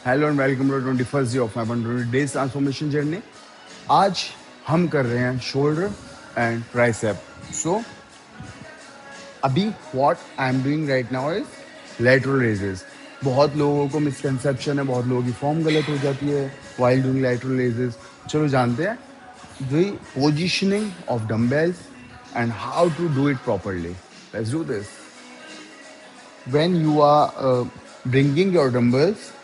Hello and welcome to 21st day of my 120 days transformation journey. आज हम कर रहे हैं शोल्डर एंड ट्राइसेप। सो अभी what I am doing right now is lateral raises. बहुत लोगों को मिसकंसेप्शन है, बहुत लोगों की फॉर्म गलत हो जाती है वाइल डूइंग लैटरल रेजेस। चलो जानते हैं the positioning of dumbbells and how to do it properly. Let's do this. When you are bringing your dumbbells,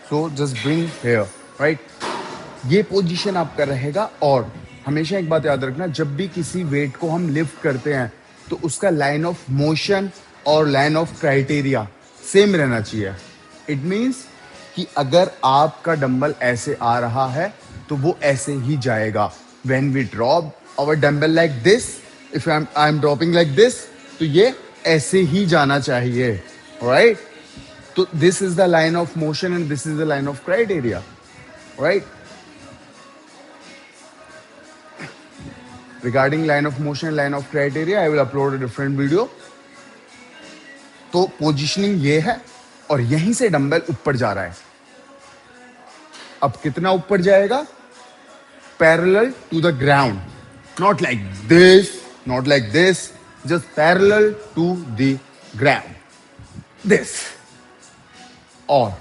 so just bring here, right? ये पोजीशन आपका रहेगा। और हमेशा एक बात याद रखना, जब भी किसी वेट को हम लिफ्ट करते हैं तो उसका लाइन ऑफ मोशन और लाइन ऑफ क्राइटेरिया सेम रहना चाहिए। इट मीन्स कि अगर आपका डंबल ऐसे आ रहा है तो वो ऐसे ही जाएगा। When we drop our dumbbell like this, if I am dropping like this, तो ये ऐसे ही जाना चाहिए, राइट? तो this is the line of motion and this is the line of criteria, right? Regarding line of motion, line of criteria, I will upload a different video. तो positioning ये है और यहीं से डंबल ऊपर जा रहा है। अब कितना ऊपर जाएगा? Parallel to the ground, not like this, not like this, just parallel to the ground, this. और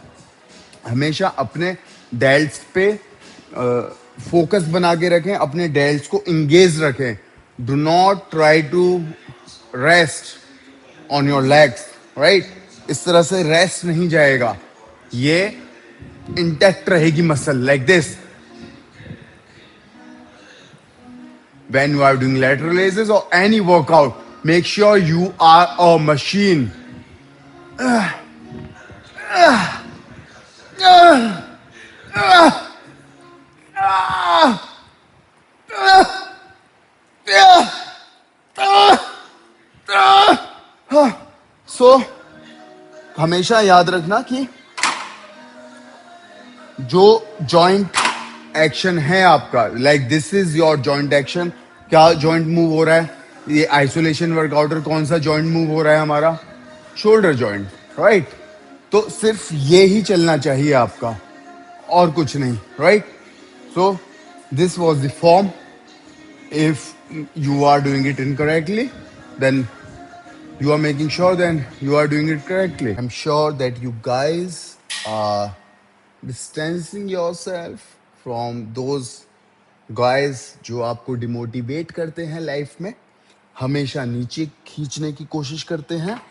हमेशा अपने डेल्ट्स पे फोकस बना के रखें, अपने डेल्ट्स को इंगेज रखें। Do not try to rest on your legs, right? इस तरह से रेस्ट नहीं जाएगा, ये इंटैक्ट रहेगी muscle like this. When you are doing lateral raises or any workout, make sure you are a machine. सो हमेशा याद रखना कि जो जॉइंट एक्शन है आपका, like this is your joint action. क्या जॉइंट मूव हो रहा है? ये आइसोलेशन वर्कआउटर कौन सा जॉइंट मूव हो रहा है हमारा? Shoulder joint, right? तो सिर्फ ये ही चलना चाहिए आपका, और कुछ नहीं, right? So this was the form. If you are doing it incorrectly, then you are making sure then you are doing it correctly. I'm sure that you guys are distancing yourself from those guys जो आपको demotivate करते हैं life में, हमेशा नीचे खींचने की कोशिश करते हैं,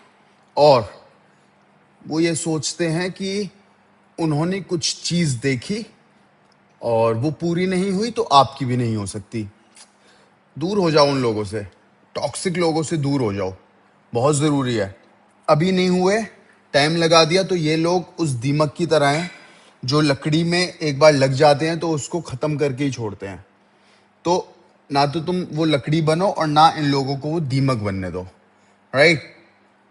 और वो ये सोचते हैं कि उन्होंने कुछ चीज़ देखी और वो पूरी नहीं हुई तो आपकी भी नहीं हो सकती। दूर हो जाओ उन लोगों से, टॉक्सिक लोगों से दूर हो जाओ, बहुत ज़रूरी है। अभी नहीं हुए, टाइम लगा दिया, तो ये लोग उस दीमक की तरह हैं जो लकड़ी में एक बार लग जाते हैं तो उसको ख़त्म करके ही छोड़ते हैं। तो ना तो तुम वो लकड़ी बनो और ना इन लोगों को वो दीमक बनने दो, राइट?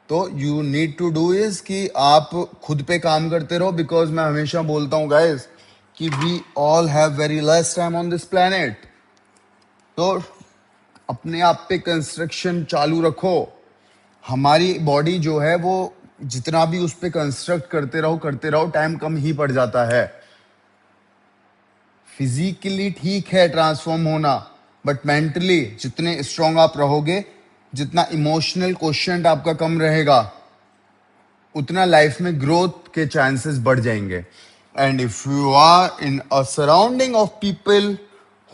तो you need to do is कि आप खुद पे काम करते रहो, बिकॉज मैं हमेशा बोलता हूँ गाइस कि we all have very less time on this planet. तो अपने आप पे कंस्ट्रक्शन चालू रखो। हमारी बॉडी जो है वो जितना भी उस पे कंस्ट्रक्ट करते रहो, टाइम कम ही पड़ जाता है। फिजिकली ठीक है ट्रांसफॉर्म होना, बट मेंटली जितने स्ट्रांग आप रहोगे, जितना इमोशनल क्वोशंट आपका कम रहेगा, उतना लाइफ में ग्रोथ के चांसेस बढ़ जाएंगे। And if you are in a surrounding of people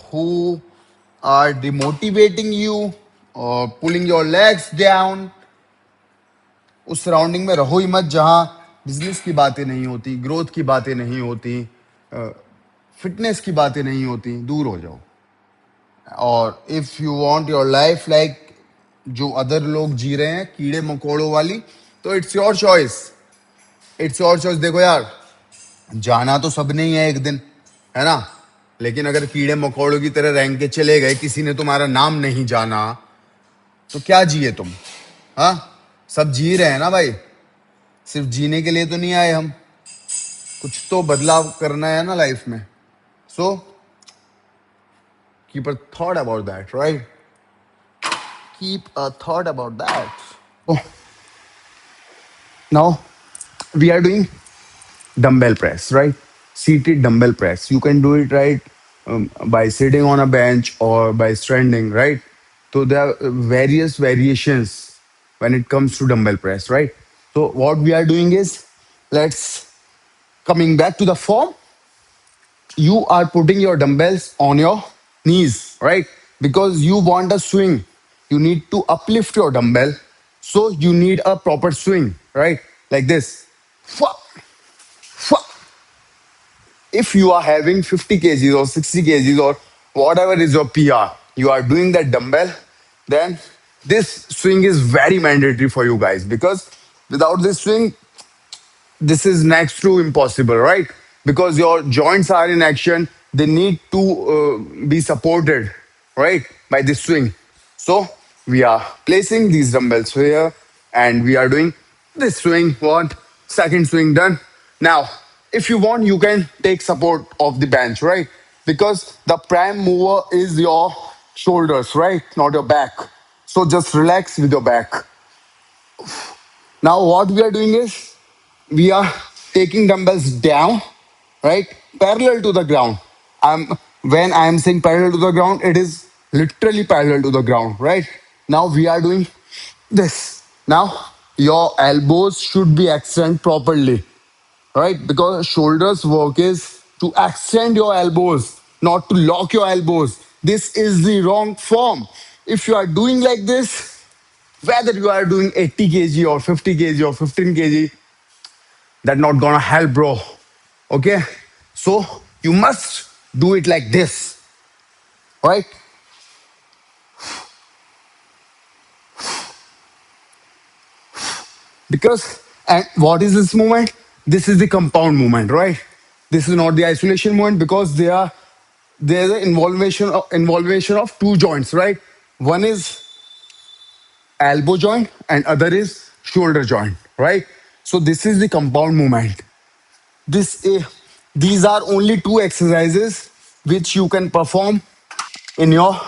who are demotivating you or pulling your legs down, उस सराउंडिंग में रहो ही मत जहां बिजनेस की बातें नहीं होती, ग्रोथ की बातें नहीं होती, फिटनेस की बातें नहीं होती। दूर हो जाओ। और if you want your life like जो अदर लोग जी रहे हैं, कीड़े मकोड़ों वाली, तो it's your choice, it's your choice. देखो यार, जाना तो सबने ही है एक दिन, है ना? लेकिन अगर कीड़े मकोड़ों की तरह रैंक के चले गए, किसी ने तुम्हारा नाम नहीं जाना, तो क्या जिए तुम? हाँ, सब जी रहे हैं ना भाई, सिर्फ जीने के लिए तो नहीं आए हम, कुछ तो बदलाव करना है ना लाइफ में। So keep a thought about that, right? Keep a thought about that. Now we are doing dumbbell press, right? Seated dumbbell press. You can do it, right, by sitting on a bench or by standing, right? So there are various variations when it comes to dumbbell press, right? So what we are doing is, let's coming back to the form. You are putting your dumbbells on your knees, right? Because you want a swing. You need to uplift your dumbbell. So you need a proper swing, right? Like this. Fwa, fwa. If you are having 50 kgs or 60 kgs or whatever is your PR, you are doing that dumbbell, then this swing is very mandatory for you guys, because without this swing, this is next to impossible, right? Because your joints are in action, they need to be supported, right, by this swing. So we are placing these dumbbells here and we are doing this swing. One second swing done. Now, if you want, you can take support of the bench, right? Because the prime mover is your shoulders, right? Not your back. So just relax with your back. Now, what we are doing is we are taking dumbbells down, right, parallel to the ground. When I am saying parallel to the ground, it is literally parallel to the ground, right? Now we are doing this. Now your elbows should be extended properly, right? Because shoulders work is to extend your elbows, not to lock your elbows. This is the wrong form. If you are doing like this, whether you are doing 80 kg or 50 kg or 15 kg, that not gonna help, bro. Okay, so you must do it like this, right? Because, and what is this movement? This is the compound movement, right? This is not the isolation movement, because there's an involvement of two joints, right? One is elbow joint and other is shoulder joint, right? So this is the compound movement. This these are only two exercises which you can perform in your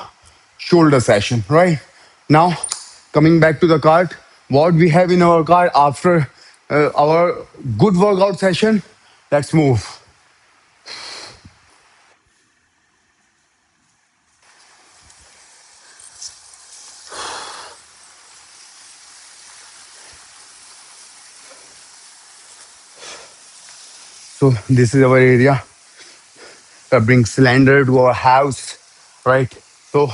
shoulder session, right? Now, coming back to the card, what we have in our card after our good workout session, let's move. So this is our area. Bring cylinder to our house, right? So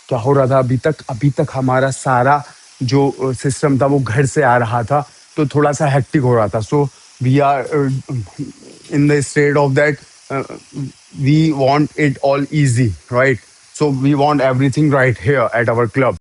क्या हो रहा था अभी तक हमारा सारा जो system था वो घर से आ रहा था, तो थोड़ा सा हेक्टिक हो रहा था. So we are in the state of that we want it all easy, right? So we want everything right here at our club.